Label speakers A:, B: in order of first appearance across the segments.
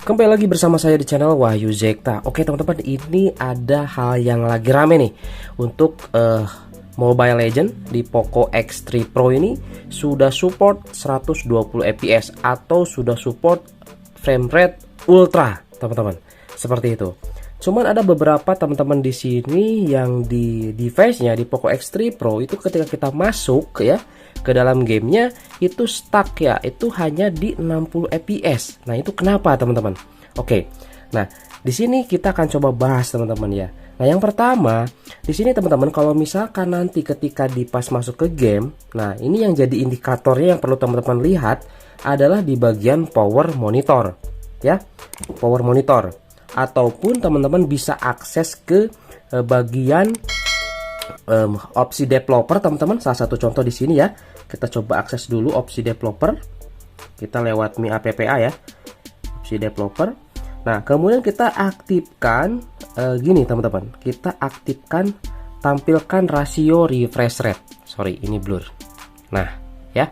A: Kembali lagi bersama saya di channel Wahyu Zekta. Oke teman-teman, ini ada hal yang lagi rame nih. Untuk Mobile Legends di Poco X3 Pro ini sudah support 120 fps atau sudah support frame rate ultra, teman-teman. Seperti itu. Cuman ada beberapa teman-teman di sini yang di device-nya di Poco X3 Pro itu ketika kita masuk ya ke dalam gamenya itu stuck ya, itu hanya di 60 fps. Nah, itu kenapa teman-teman? Oke. Nah, di sini kita akan coba bahas teman-teman ya. Nah, yang pertama, di sini teman-teman kalau misalkan nanti ketika di pas masuk ke game, nah ini yang jadi indikatornya yang perlu teman-teman lihat adalah di bagian power monitor ya. Power monitor ataupun teman-teman bisa akses ke bagian opsi developer teman-teman. Salah satu contoh di sini ya. Kita coba akses dulu opsi developer. Kita lewat Mi APPA ya. Opsi developer. Nah, kemudian kita aktifkan gini teman-teman. Kita aktifkan tampilkan rasio refresh rate. Sorry, ini blur. Nah, ya.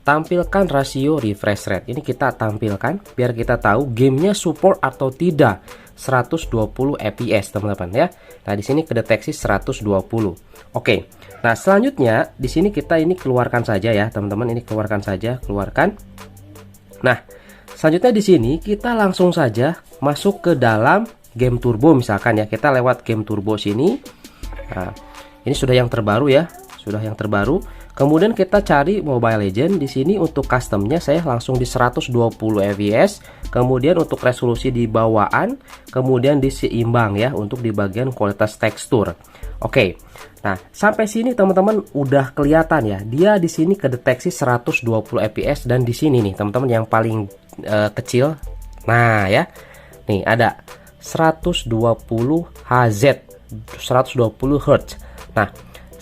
A: Tampilkan rasio refresh rate. Ini kita tampilkan biar kita tahu gamenya support atau tidak 120 fps teman-teman ya. Nah, di sini kedeteksi 120. Oke. Nah, selanjutnya di sini kita ini keluarkan saja ya, teman-teman. Ini keluarkan saja, keluarkan. Nah, selanjutnya di sini kita langsung saja masuk ke dalam game turbo misalkan ya. Kita lewat game turbo sini. Nah, ini sudah yang terbaru ya. Sudah yang terbaru. Kemudian kita cari Mobile Legends. Di sini untuk customnya saya langsung di 120 fps. Kemudian untuk resolusi di bawaan, kemudian di seimbang ya untuk di bagian kualitas tekstur. Oke. Nah, sampai sini teman-teman udah kelihatan ya. Dia di sini kedeteksi 120 fps dan di sini nih teman-teman yang paling kecil. Nah, ya. Nih ada 120 Hz, 120 Hz. Nah,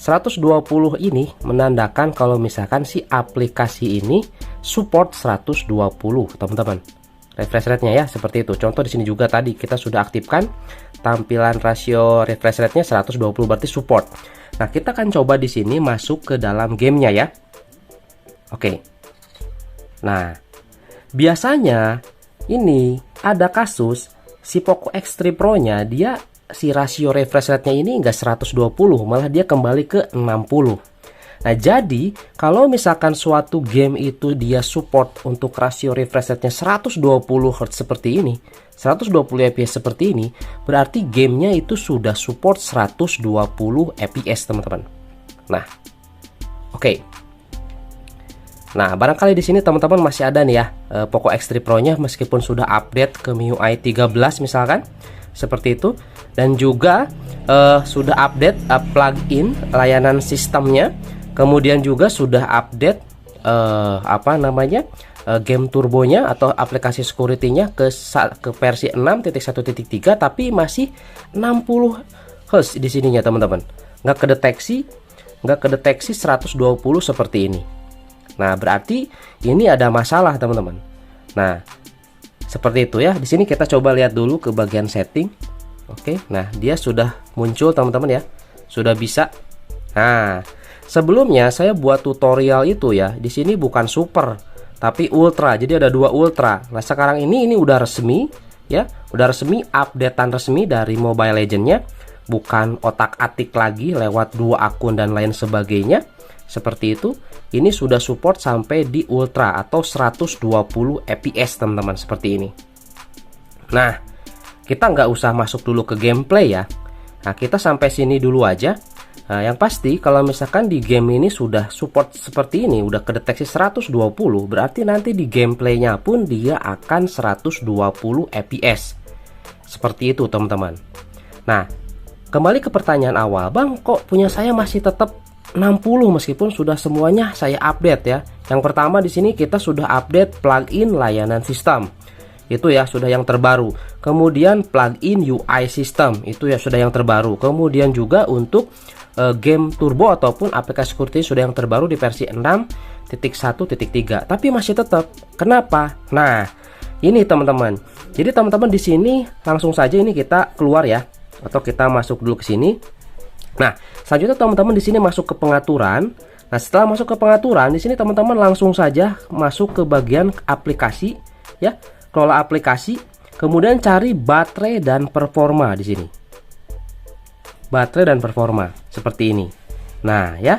A: 120 ini menandakan kalau misalkan si aplikasi ini support 120 teman-teman. Refresh rate-nya ya seperti itu. Contoh di sini juga tadi kita sudah aktifkan tampilan rasio refresh rate-nya 120 berarti support. Nah, kita akan coba di sini masuk ke dalam gamenya ya. Oke. Nah, biasanya ini ada kasus si Poco X3 Pro-nya dia si rasio refresh rate-nya ini enggak 120, malah dia kembali ke 60. Nah, jadi kalau misalkan suatu game itu dia support untuk rasio refresh rate-nya 120 Hz seperti ini, 120 fps seperti ini, berarti gamenya itu sudah support 120 fps teman-teman. Nah, oke. Nah, barangkali di sini teman-teman masih ada nih ya Poco X3 Pro-nya meskipun sudah update ke MIUI 13 misalkan. Seperti itu. Dan juga sudah update plugin layanan sistemnya. Kemudian juga sudah update game turbonya atau aplikasi security-nya ke versi 6.1.3 tapi masih 60 Hz di sininya teman-teman. Nggak kedeteksi 120 seperti ini. Nah, berarti ini ada masalah teman-teman. Nah, seperti itu ya. Di sini kita coba lihat dulu ke bagian setting. Oke, nah dia sudah muncul teman-teman ya. Sudah bisa. Nah, sebelumnya saya buat tutorial itu ya. Di sini bukan super, tapi ultra. Jadi ada 2 ultra. Nah, sekarang ini udah resmi ya. Udah resmi updatean resmi dari Mobile Legends-nya. Bukan otak-atik lagi lewat 2 akun dan lain sebagainya. Seperti itu. Ini sudah support sampai di ultra atau 120 fps teman-teman seperti ini. Nah, kita nggak usah masuk dulu ke gameplay ya. Nah, kita sampai sini dulu aja. Nah, yang pasti kalau misalkan di game ini sudah support seperti ini, udah kedeteksi 120, berarti nanti di gameplaynya pun dia akan 120 fps. Seperti itu teman-teman. Nah, kembali ke pertanyaan awal, Bang, kok punya saya masih tetap 60 meskipun sudah semuanya saya update ya. Yang pertama di sini kita sudah update plugin layanan sistem. Itu ya sudah yang terbaru. Kemudian plugin UI system itu ya sudah yang terbaru. Kemudian juga untuk game turbo ataupun aplikasi security sudah yang terbaru di versi 6.1.3. Tapi masih tetap. Kenapa? Nah, ini teman-teman. Jadi teman-teman di sini langsung saja ini kita keluar ya atau kita masuk dulu ke sini. Nah, selanjutnya teman-teman di sini masuk ke pengaturan. Nah, setelah masuk ke pengaturan, di sini teman-teman langsung saja masuk ke bagian aplikasi ya, kelola aplikasi, kemudian cari baterai dan performa di sini. Baterai dan performa seperti ini. Nah, ya.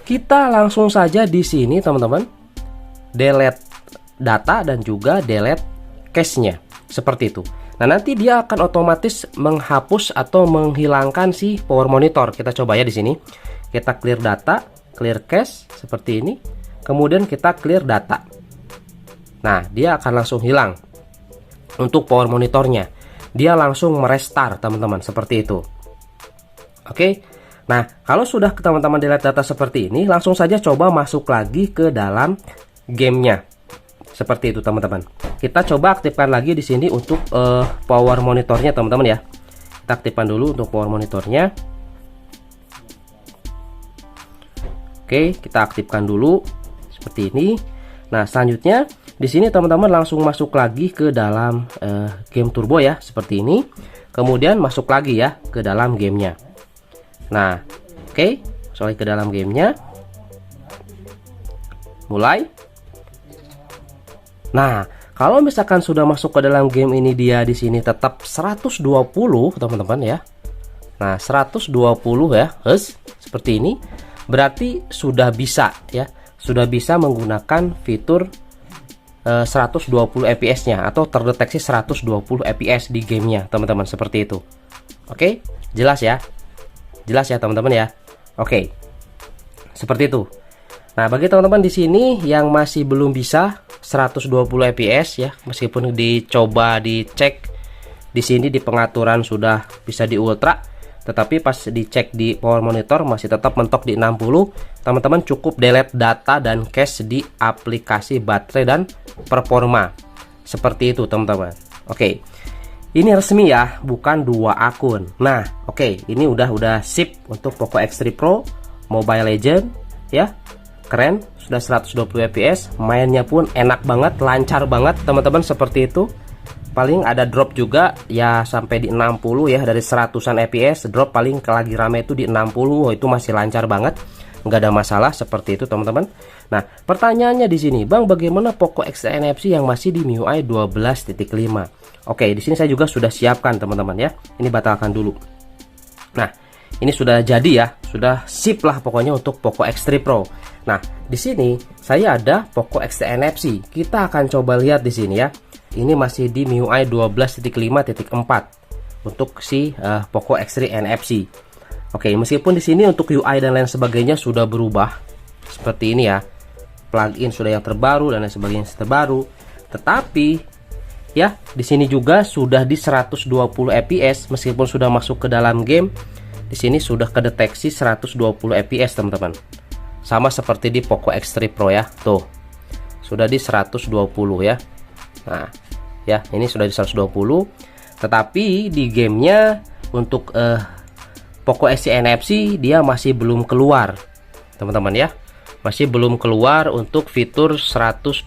A: Kita langsung saja di sini teman-teman delete data dan juga delete cache-nya. Seperti itu. Nah, nanti dia akan otomatis menghapus atau menghilangkan si power monitor. Kita coba ya di sini. Kita clear data, clear cache seperti ini. Kemudian kita clear data. Nah, dia akan langsung hilang. Untuk power monitornya, dia langsung merestart teman-teman, seperti itu. Oke. Nah, kalau sudah teman-teman delete data seperti ini, langsung saja coba masuk lagi ke dalam gamenya. Seperti itu teman-teman. Kita coba aktifkan lagi di sini untuk power monitornya teman-teman ya. Kita aktifkan dulu untuk power monitornya. Oke, kita aktifkan dulu seperti ini. Nah, selanjutnya di sini teman-teman langsung masuk lagi ke dalam game turbo ya, seperti ini. Kemudian masuk lagi ya ke dalam gamenya. Nah, oke, masuk ke dalam gamenya. Mulai. Nah, kalau misalkan sudah masuk ke dalam game ini, dia di sini tetap 120 teman-teman ya. Nah, 120 ya, seperti ini. Berarti sudah bisa ya, sudah bisa menggunakan fitur 120 fps-nya atau terdeteksi 120 fps di gamenya teman-teman, seperti itu. Oke, jelas ya, jelas ya teman-teman ya. Oke, seperti itu. Nah, bagi teman-teman di sini yang masih belum bisa 120 fps ya, meskipun dicoba dicek di sini di pengaturan sudah bisa di ultra, tetapi pas dicek di power monitor masih tetap mentok di 60, teman-teman cukup delete data dan cache di aplikasi baterai dan performa. Seperti itu teman-teman. Oke. Ini resmi ya, bukan dua akun. Nah, oke, ini udah sip untuk Poco X3 Pro Mobile Legend ya. Keren, sudah 120 fps, mainnya pun enak banget, lancar banget teman-teman, seperti itu. Paling ada drop juga ya sampai di 60 ya, dari 100-an fps drop paling lagi rame itu di 60. Itu masih lancar banget, nggak ada masalah, seperti itu teman-teman. Nah, pertanyaannya di sini, Bang, bagaimana Poco X3 NFC yang masih di MIUI 12.5? Oke, di sini saya juga sudah siapkan teman-teman ya. Ini batalkan dulu. Nah, ini sudah jadi ya, sudah sip lah pokoknya untuk Poco X3 Pro. Nah, di sini saya ada Poco X3 NFC. Kita akan coba lihat di sini ya. Ini masih di MIUI 12.5.4 untuk si Poco X3 NFC. Oke, meskipun di sini untuk UI dan lain sebagainya sudah berubah seperti ini ya. Plugin sudah yang terbaru dan lain sebagainya terbaru. Tetapi ya, di sini juga sudah di 120 fps meskipun sudah masuk ke dalam game. Di sini sudah kedeteksi 120 fps teman-teman. Sama seperti di Poco X3 Pro ya. Tuh. Sudah di 120 ya. Nah, ya, ini sudah di 120. Tetapi di gamenya untuk Poco X3 NFC dia masih belum keluar, teman-teman ya. Masih belum keluar untuk fitur 120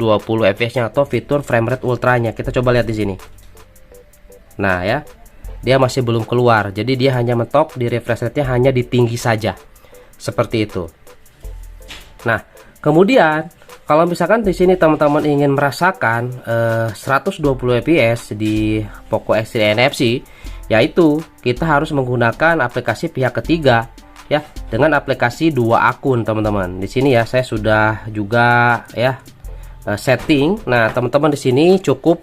A: fps-nya atau fitur frame rate ultranya. Kita coba lihat di sini. Nah, ya. Dia masih belum keluar. Jadi dia hanya mentok di refresh rate-nya hanya di tinggi saja. Seperti itu. Nah, kemudian kalau misalkan di sini teman-teman ingin merasakan 120 fps di Poco X3 NFC, yaitu kita harus menggunakan aplikasi pihak ketiga ya, dengan aplikasi dua akun teman-teman. Di sini ya saya sudah juga ya setting. Nah, teman-teman di sini cukup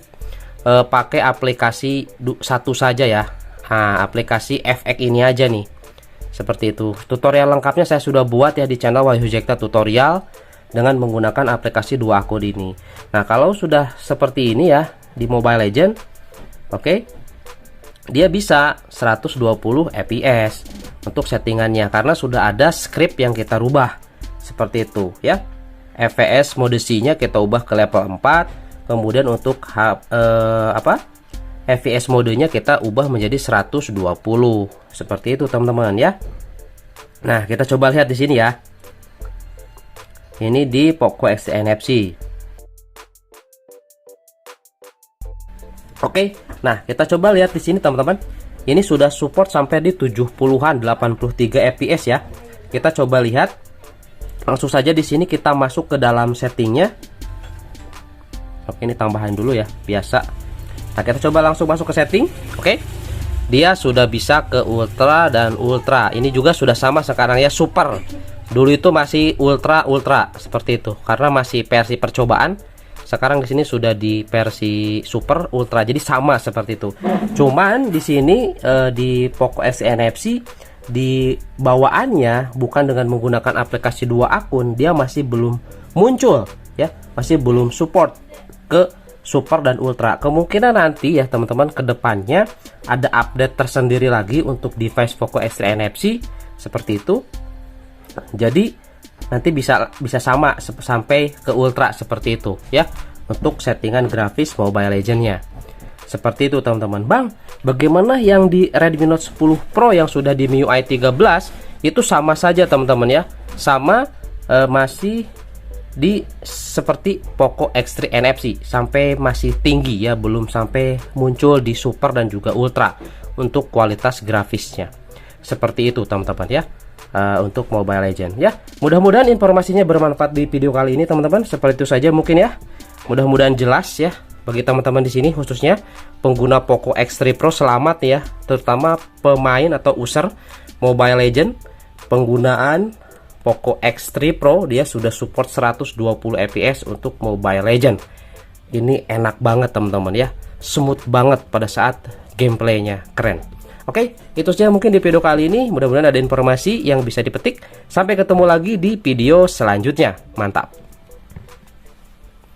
A: pakai aplikasi satu saja ya. Nah, aplikasi FX ini aja nih. Seperti itu. Tutorial lengkapnya saya sudah buat ya di channel Wahyu Zekta Tutorial dengan menggunakan aplikasi dua akun ini. Nah, kalau sudah seperti ini ya di Mobile Legend, oke, dia bisa 120 fps untuk settingannya karena sudah ada script yang kita rubah seperti itu ya. FPS mode C-nya kita ubah ke level 4, kemudian untuk FPS modenya kita ubah menjadi 120 seperti itu teman-teman ya. Nah, kita coba lihat di sini ya. Ini di Poco X3 NFC. Oke, nah kita coba lihat di sini teman-teman. Ini sudah support sampai di 70-an 83 fps ya. Kita coba lihat Langsung saja di sini kita masuk ke dalam settingnya. Oke, ini tambahan dulu ya, biasa. Nah, kita coba langsung masuk ke setting. Oke, dia sudah bisa ke ultra dan ultra. Ini juga sudah sama sekarang ya, super. Dulu itu masih ultra seperti itu karena masih versi percobaan. Sekarang di sini sudah di versi super ultra, jadi sama seperti itu. Cuman di sini di Poco X3 NFC di bawaannya bukan dengan menggunakan aplikasi dua akun, dia masih belum muncul ya, masih belum support ke super dan ultra. Kemungkinan nanti ya teman-teman kedepannya ada update tersendiri lagi untuk device Poco X3 NFC seperti itu. Jadi nanti bisa sama sampai ke ultra seperti itu ya, untuk settingan grafis Mobile Legends-nya. Seperti itu teman-teman. Bang, bagaimana yang di Redmi Note 10 Pro yang sudah di MIUI 13? Itu sama saja teman-teman ya. Sama masih di seperti Poco X3 NFC, sampai masih tinggi ya, belum sampai muncul di super dan juga ultra untuk kualitas grafisnya. Seperti itu teman-teman ya. Untuk Mobile Legends ya. Mudah-mudahan informasinya bermanfaat di video kali ini teman-teman. Seperti itu saja mungkin ya. Mudah-mudahan jelas ya bagi teman-teman di sini, khususnya pengguna Poco X3 Pro. Selamat ya, terutama pemain atau user Mobile Legends. Penggunaan Poco X3 Pro dia sudah support 120 fps untuk Mobile Legends. Ini enak banget teman-teman ya, smooth banget pada saat gameplaynya, keren. Oke, itu saja mungkin di video kali ini. Mudah-mudahan ada informasi yang bisa dipetik. Sampai ketemu lagi di video selanjutnya. Mantap.